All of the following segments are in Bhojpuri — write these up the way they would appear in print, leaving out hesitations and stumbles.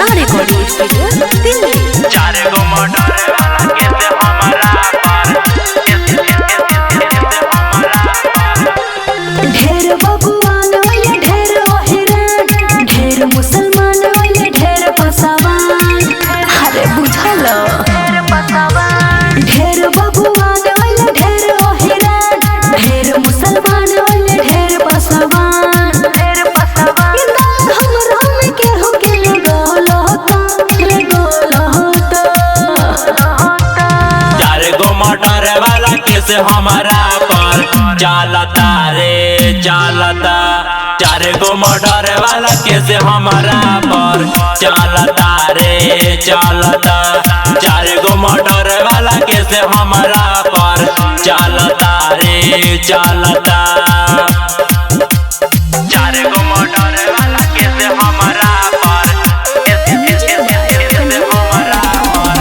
Krishna recording studio Delhi. चार गो मर्डर वाला केस हमारा ढेर बबुआन वाले ढेर ओहिरान, ढेर मुसलमान वाले ढेर पसावान। अरे बुझल ढेर बबुआन वाले ढेर ओहिरान, ढेर मुसलमान वाले ढेर पसावान। हमरा में केहू के लगल होता रे गोल होता। चार गो मर्डर वाला केस हमारा पर चलता रे चलता। चार गो मर्डर वाला केस हमारा पर चलता रे चलता। चार गो मर्डर वाला केस हमारा पर चलता रे चलता। चार गो मर्डर वाला केस हमारा पर हमारा पर।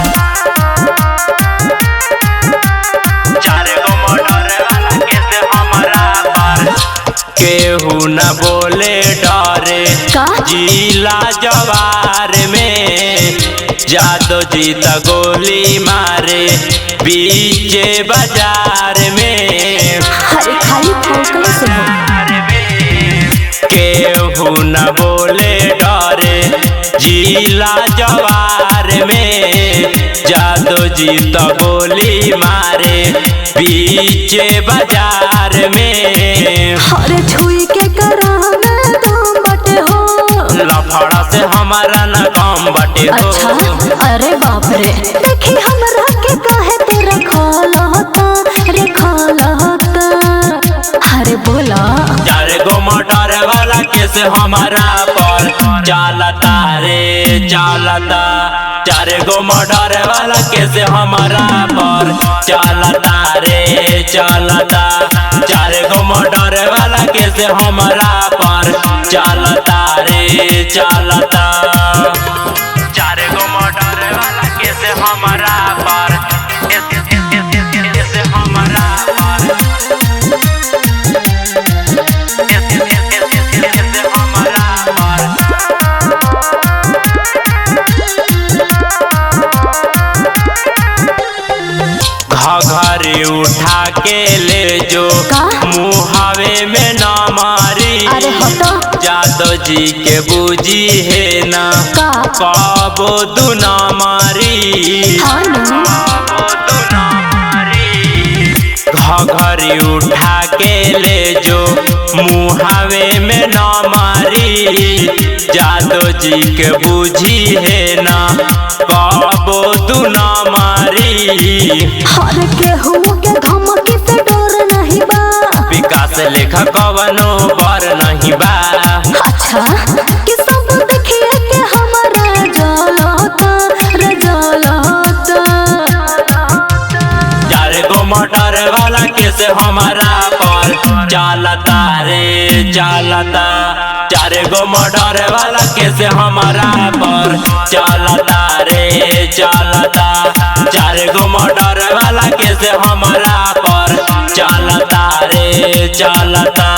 चार गो मर्डर वाला केस हमारा पर केहू न बोले डरे का? जिला जवार में जादो जीत गोली मारे बीचे बाजार में। अरे खाली ठोकले से हो। केहू न बोले डरे जिला जवार में जादो जीत गोली मारे बीचे बाजार में। अरे छुई के करामे दम बटे हो। लफड़ा से हमारा न काम बटे हो। अच्छा अरे बाप रे देखी हमरा के काहे पे रखल होता रे खल होता। अरे बोला चार गो मर्डर वाला केस हमारा पर चलता रे चलता। चार गो मर्डर वाला केस हमारा पर चलता रे चलता। चार गो मर्डर वाला केस हमारा पर चलता रे चलता। चार गो मर्डर वाला केस हमारा पर हमारा पर हमारा पर। घघरी उठा के ले जो का? मुहावे में न मारी। अरे हटो जादव जी के बूजी है ना का? कबो दुना मारी। हाँ ना घघरी उठा के ले जो मुहावे में न मारी। जादव जी के बूझी है ना कबो दुना मारी। हर केहू के धमकी से डर नहीं बा। विकास लेखा कवनो पर नहीं बा। अच्छा कि सब देखिए के हमारा जलता रे जलता। चार गो मर्डर वाला केस हमारा पर चलता रे चलता। चार गो मर्डर वाला केस हमारा पर चलता रे चलता। चार गो मर्डर वाला केस हमारा पर चलता रे चलता।